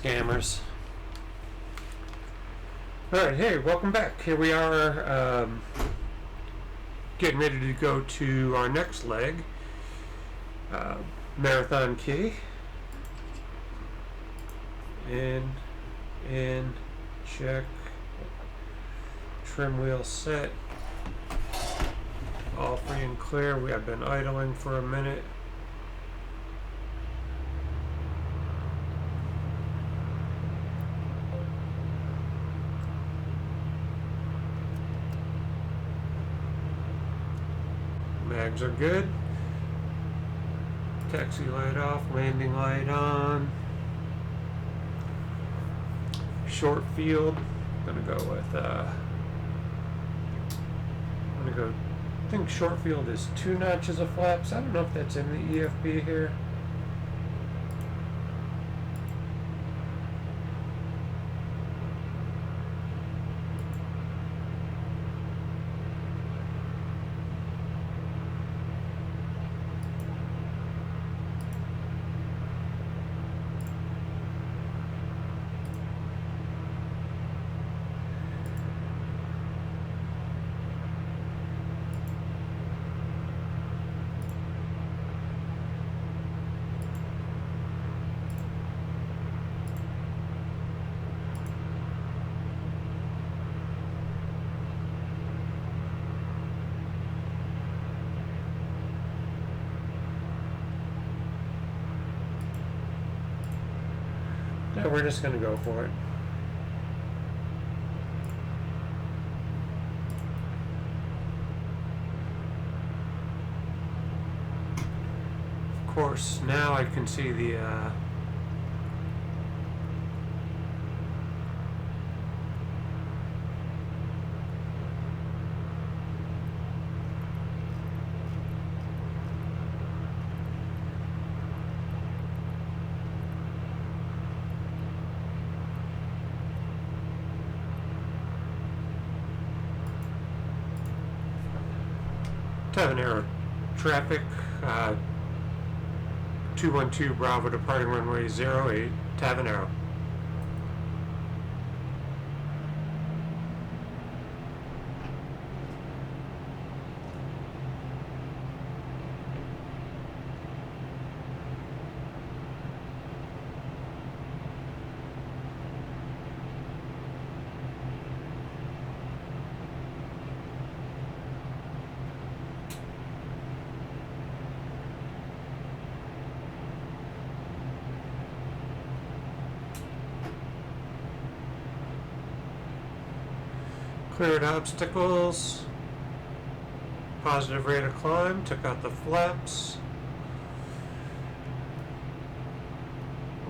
scammers. Alright, hey, welcome back. Here we are, getting ready to go to our next leg. Marathon key. In, check. Trim wheel set. All free and clear. We have been idling for a minute. Mags are good. Taxi light off, landing light on. Short field. Gonna go with I think short field is 2 notches of flaps. I don't know if that's in the EFB here. Yeah, we're just gonna go for it. Of course, now I can see the Tavanero traffic, 212 Bravo departing runway 08, Tavanero. Cleared obstacles, positive rate of climb, took out the flaps.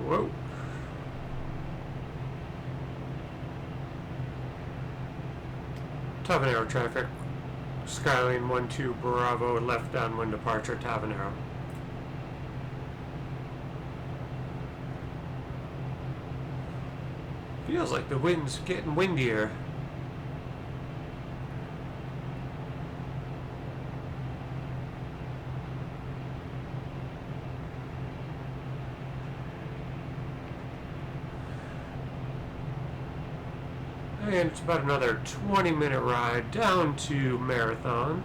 Whoa. Tavanero traffic, Skyline 12 Bravo, left downwind departure, Tavanero. Feels like the wind's getting windier. And it's about another 20-minute ride down to Marathon.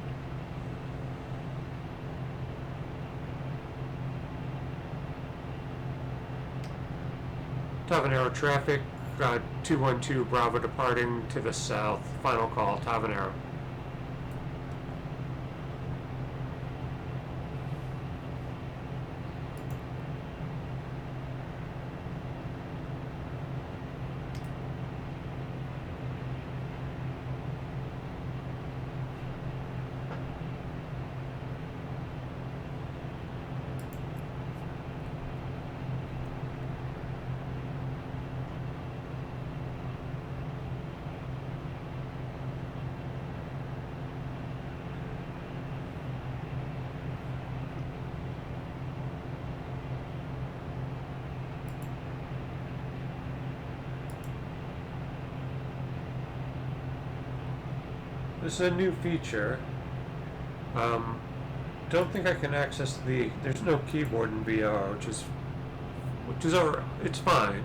Tavanero traffic, 212 Bravo departing to the south. Final call, Tavanero. This is a new feature. Don't think I can access there's no keyboard in VR, which is it's fine.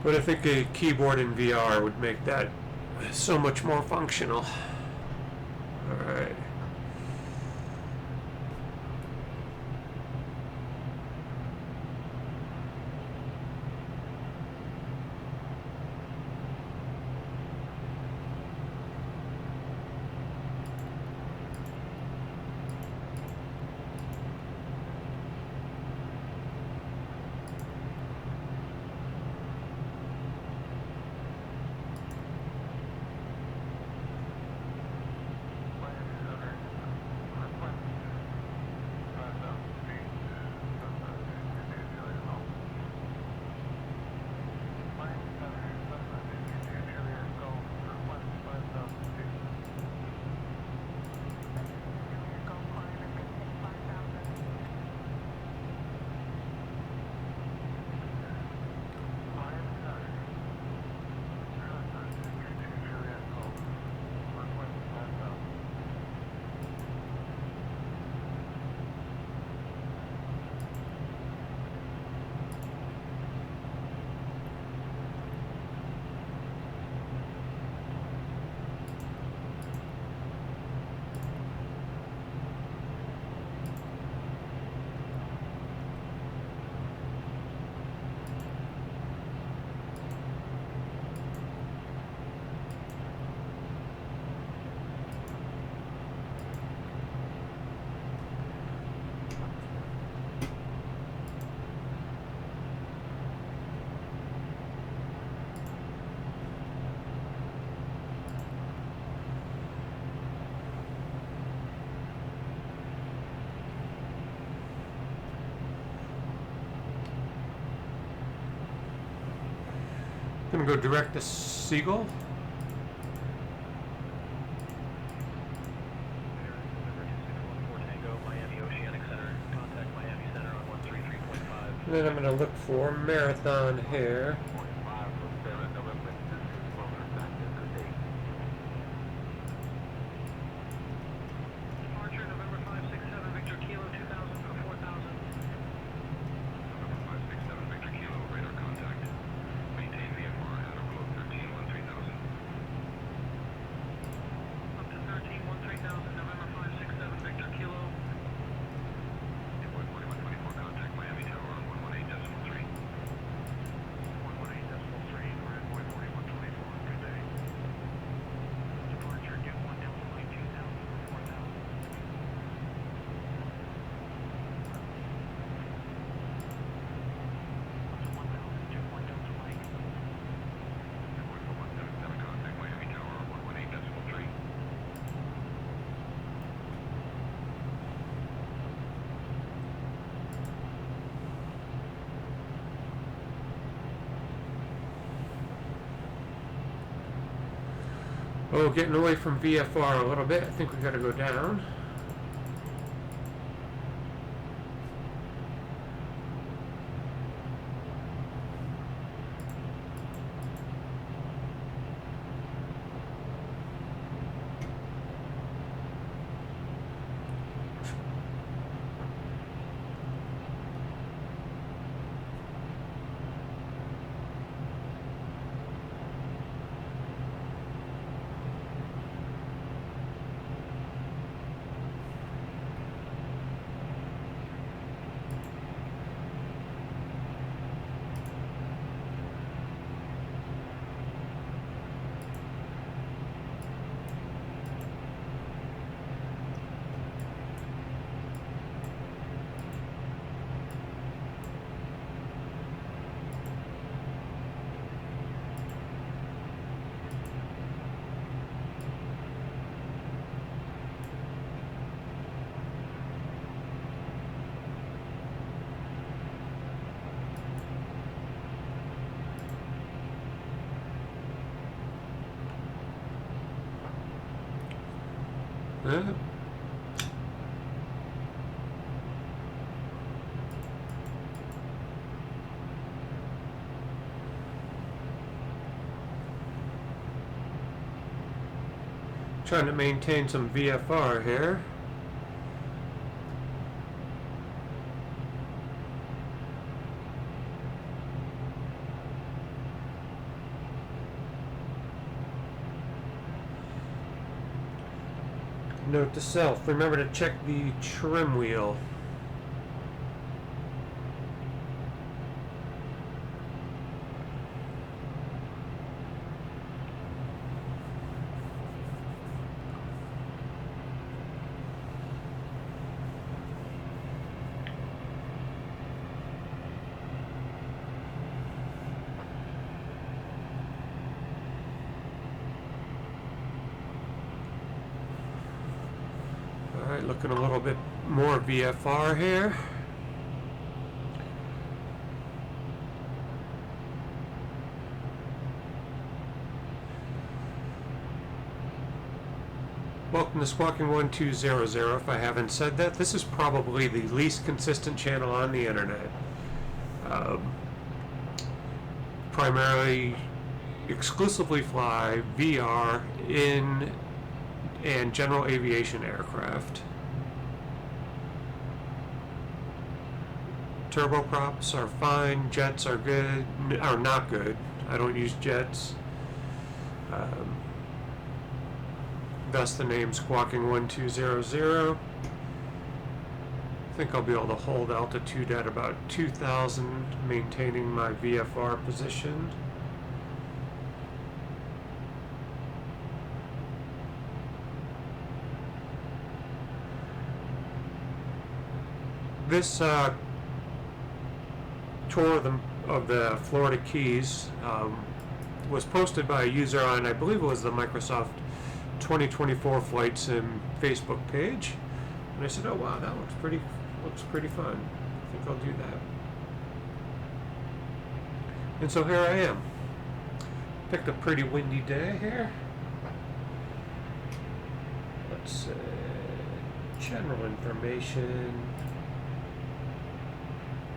But I think a keyboard in VR would make that so much more functional. Alright. Gonna go direct to Seagull. And then I'm gonna look for Marathon here. Oh, getting away from VFR a little bit. I think we gotta go down. Huh? Trying to maintain some VFR here. Note to self, remember to check the trim wheel. Alright, looking a little bit more VFR here. Welcome to Squawking 1200. If I haven't said that, this is probably the least consistent channel on the internet. Primarily, exclusively fly VR in and general aviation aircraft. Turboprops are fine, jets are good, are not good. I don't use jets. Thus the name Squawking 1200. I think I'll be able to hold altitude at about 2,000, maintaining my VFR position. This tour of the Florida Keys was posted by a user on, I believe it was the Microsoft 2024 Flight Sim Facebook page, and I said, "Oh wow, that looks pretty fun. I think I'll do that." And so here I am. Picked a pretty windy day here. Let's see, general information.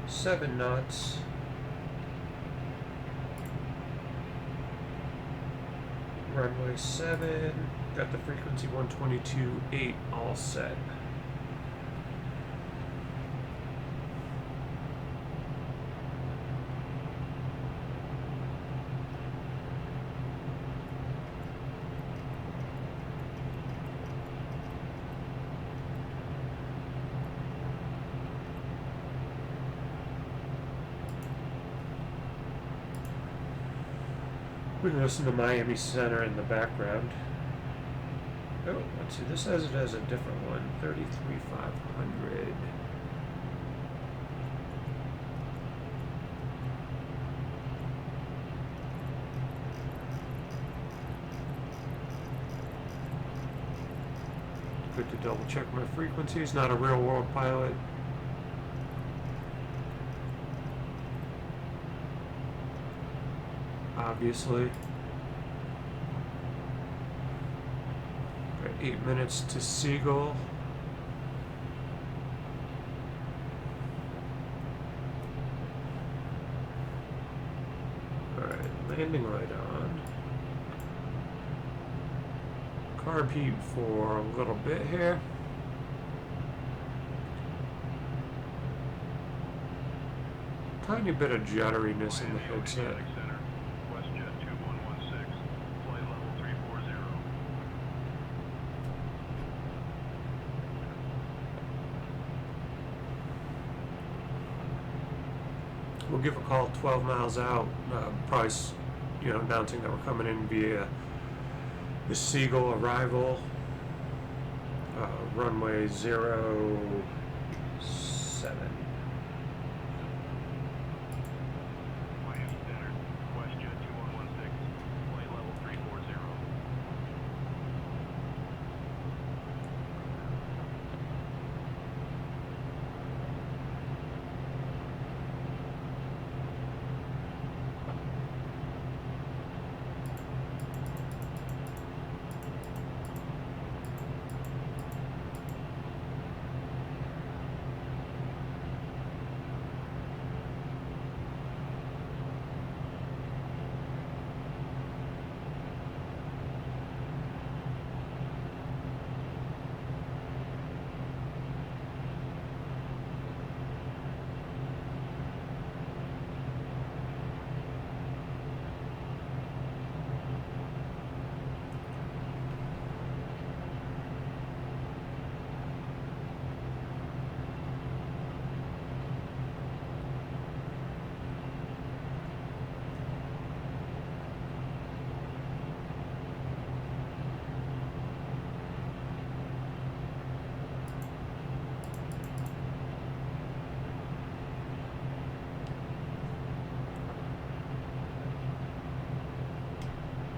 7 knots. Runway 7. Got the frequency 122.8 all set. We can listen to Miami Center in the background. Oh, let's see, this has it as a different one, 33,500. Good to double check my frequencies, not a real world pilot. Obviously. Got 8 minutes to Seagull. Alright, landing right on. Carb heat for a little bit here. Tiny bit of jutteriness in the headset. We'll give a call 12 miles out, probably, announcing that we're coming in via the Seagull arrival, runway 07.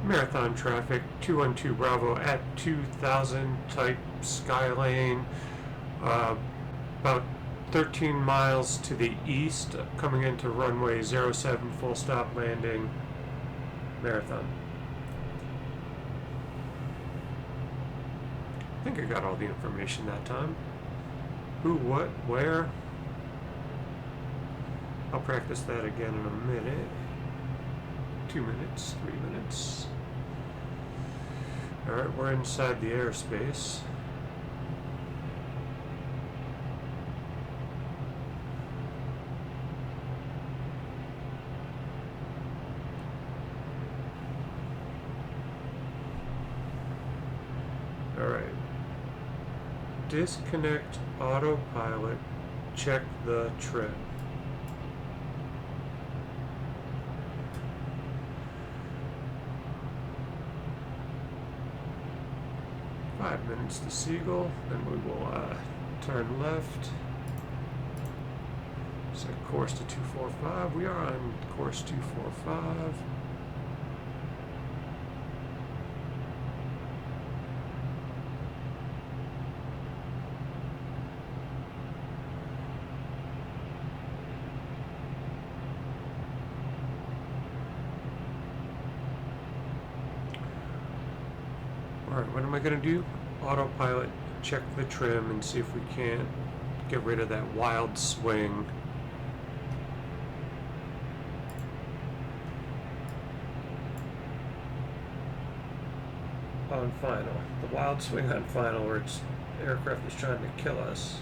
Marathon traffic, 212 Bravo at 2000, type Skylane, about 13 miles to the east, coming into runway 07, full stop landing, Marathon. I think I got all the information that time. Who, what, where. I'll practice that again in a minute. 2 minutes, 3 minutes. Alright, we're inside the airspace. Alright. Disconnect autopilot. Check the trim. Five minutes to Seagull, then we will turn left. Set course to 245. We are on course 245. Alright, what am I going to do? Autopilot, check the trim, and see if we can't get rid of that wild swing. On final. The wild swing on final where its aircraft is trying to kill us.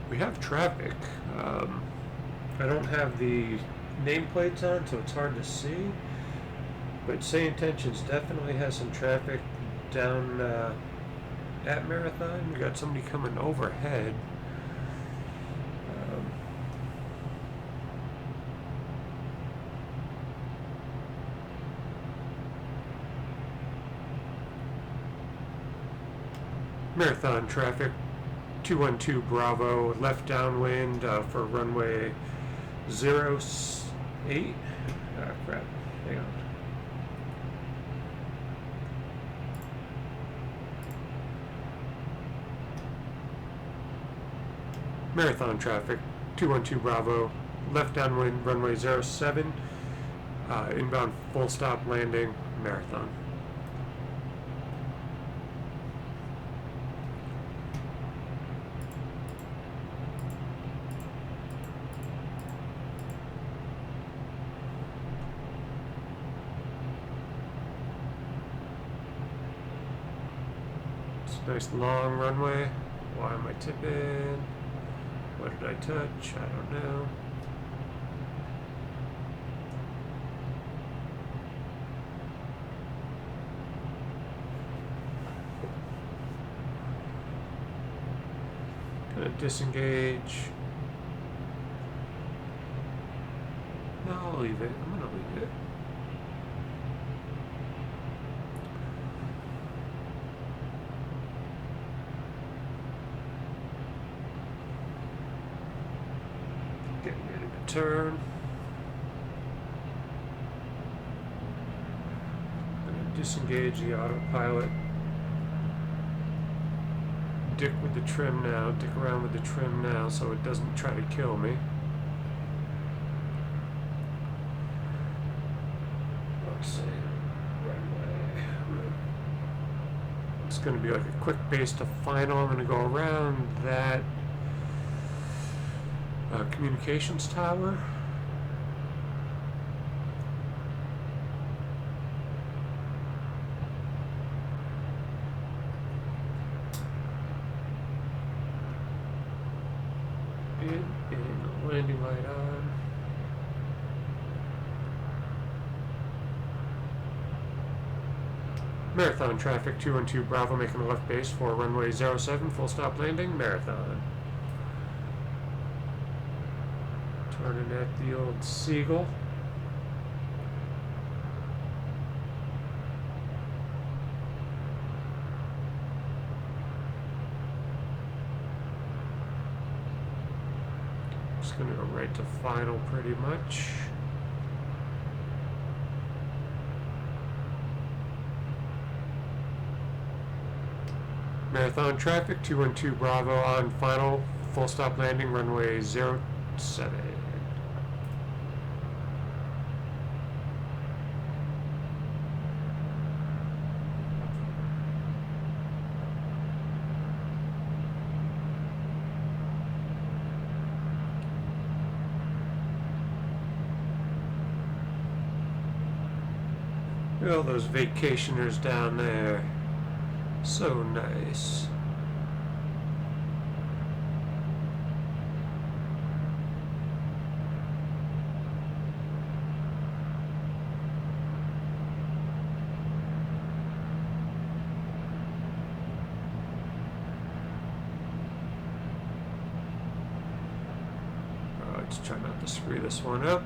We have traffic. I don't have the nameplates on, so it's hard to see. But SayIntentions definitely has some traffic down at Marathon. We got somebody coming overhead. Marathon traffic, 212 Bravo, left downwind for runway 08. Crap, hang on. Marathon traffic, 212 Bravo, left downwind, runway 07, inbound full stop landing, Marathon. Nice long runway. Why am I tipping? What did I touch? I don't know. Gonna disengage. No, I'll leave it. I'm gonna leave it. Getting ready to turn. I'm going to disengage the autopilot. Dick with the trim now. Dick around with the trim now so it doesn't try to kill me. Let's see. Runway. It's going to be like a quick base to final. I'm going to go around that communications tower. In landing light on. Marathon traffic 212 Bravo making a left base for runway 07 full stop landing Marathon. Turning at the old Seagull. Just gonna go right to final pretty much. Marathon traffic 212 Bravo on final, full stop landing runway 07. All those vacationers down there. So nice. Let's try not to screw this one up.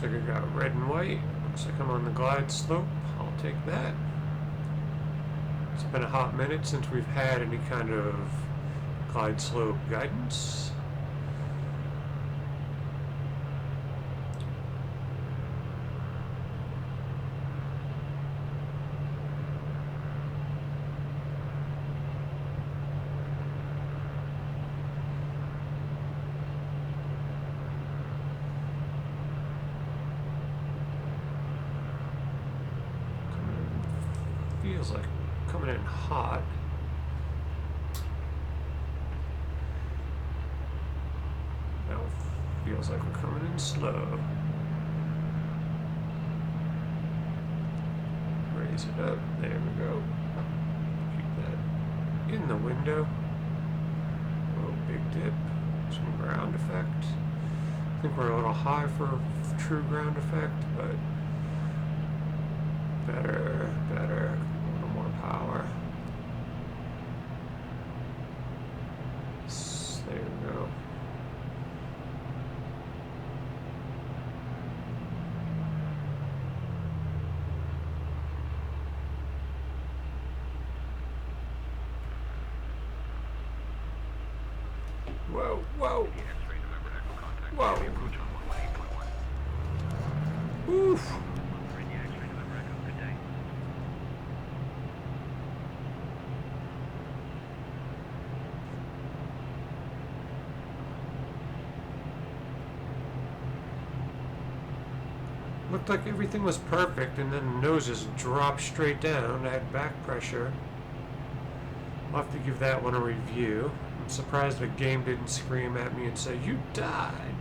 Looks like I got red and white. Looks like I'm on the glide slope. I'll take that. It's been a hot minute since we've had any kind of glide slope guidance. Feels like coming in hot. Now feels like we're coming in slow. Raise it up. There we go. Keep that in the window. Oh, big dip. Some ground effect. I think we're a little high for true ground effect, but better, better. A little more power. There we go. Whoa, whoa. Whoa. Oof. Looked like everything was perfect, and then the nose just dropped straight down. I had back pressure. I'll have to give that one a review. I'm surprised the game didn't scream at me and say, "You died."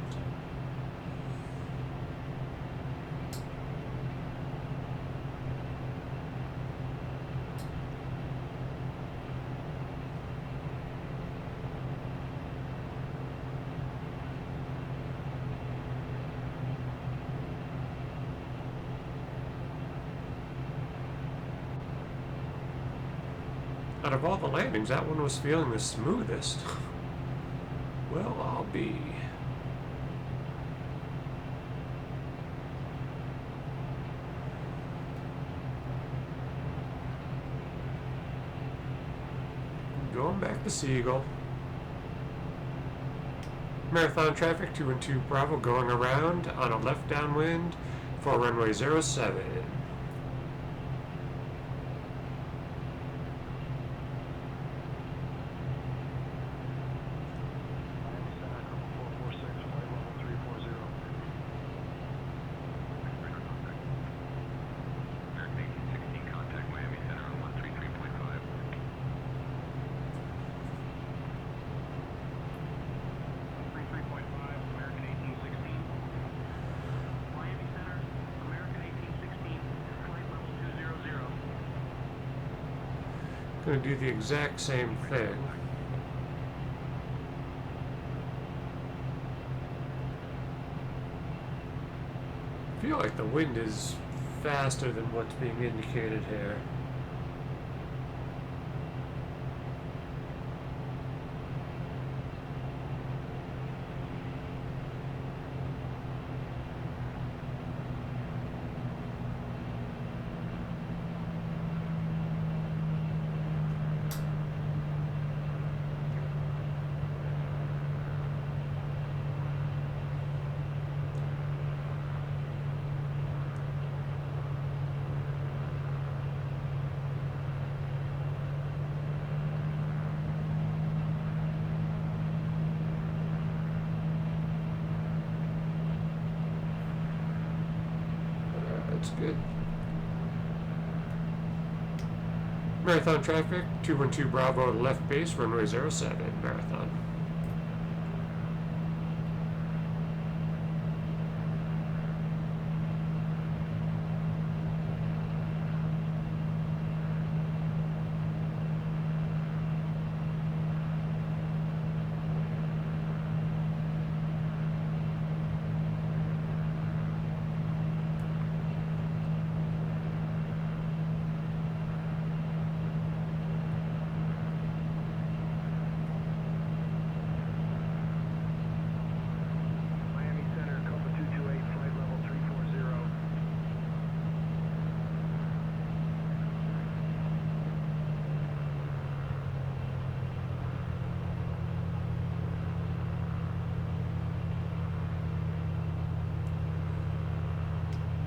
Out of all the landings, that one was feeling the smoothest. Well, I'll be. Going back to Seagull. Marathon traffic 212 Bravo going around on a left downwind for runway 07. Going to do the exact same thing. I feel like the wind is faster than what's being indicated here. good. Marathon traffic, 212 Bravo left base, runway 07, Marathon.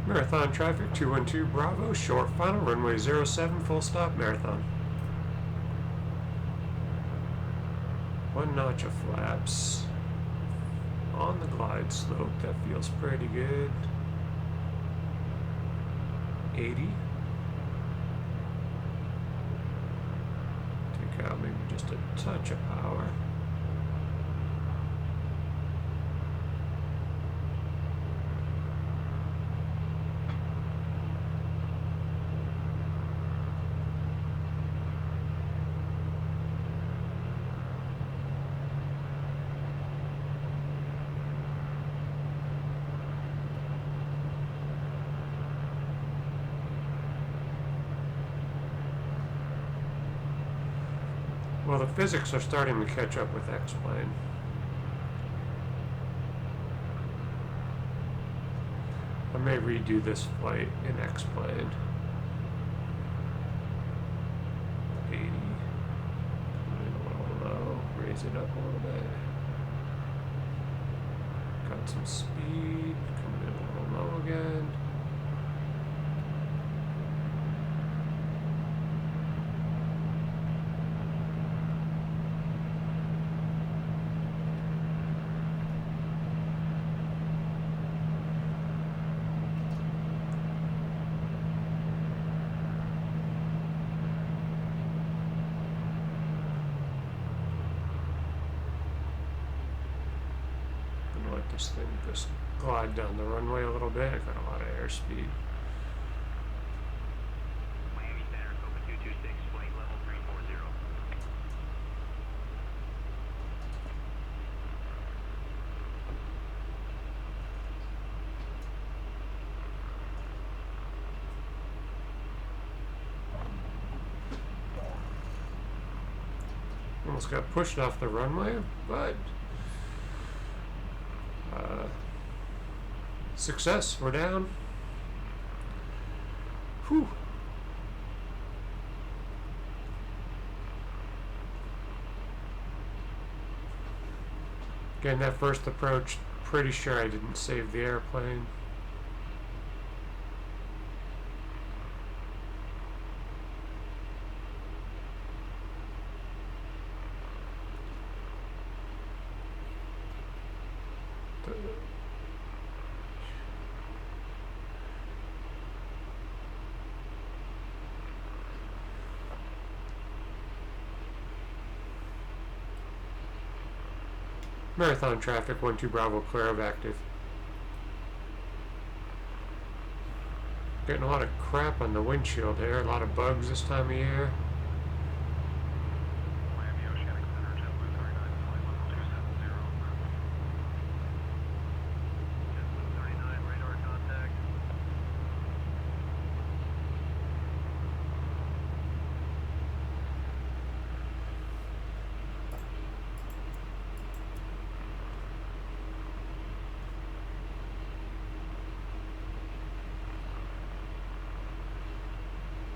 Marathon traffic, 212 Bravo, short final, runway 07, full stop, Marathon. One notch of flaps on the glide slope, that feels pretty good. 80. Take out maybe just a touch of power. Well, the physics are starting to catch up with X-Plane. I may redo this flight in X-Plane. 80. Coming in a little low. Raise it up a little bit. Got some speed. Coming in a little low again. This thing just glide down the runway a little bit. I got a lot of airspeed. Miami Center, Copa 226, flight level 340. Almost got pushed off the runway, but success, we're down. Whew. Again, that first approach, pretty sure I didn't save the airplane. Marathon traffic, 12 Bravo, clear of active. Getting a lot of crap on the windshield here, a lot of bugs this time of year. Miami Oceanic Center, JetBlue 39, flight level 270. JetBlue 39, radar contact.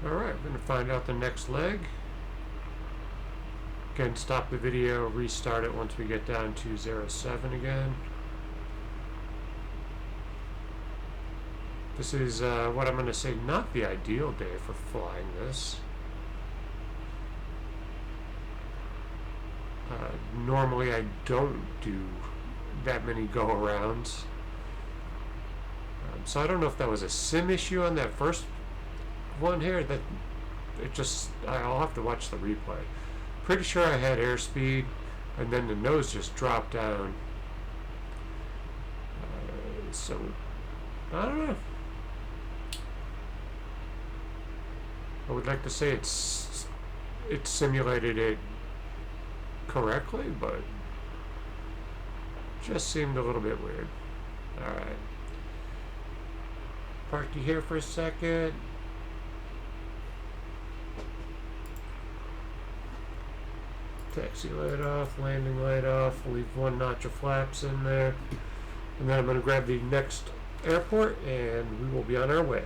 Alright, we're going to find out the next leg. Again, stop the video, restart it once we get down to 07 again. This is what I'm going to say, not the ideal day for flying this. Normally I don't do that many go-arounds. So I don't know if that was a sim issue on that first one here. That it just, I'll have to watch the replay. Pretty sure I had airspeed, and then the nose just dropped down. So I don't know. I would like to say it simulated it correctly, but just seemed a little bit weird. Alright. Park you here for a second. Taxi light off, landing light off, leave one notch of flaps in there. And then I'm going to grab the next airport and we will be on our way.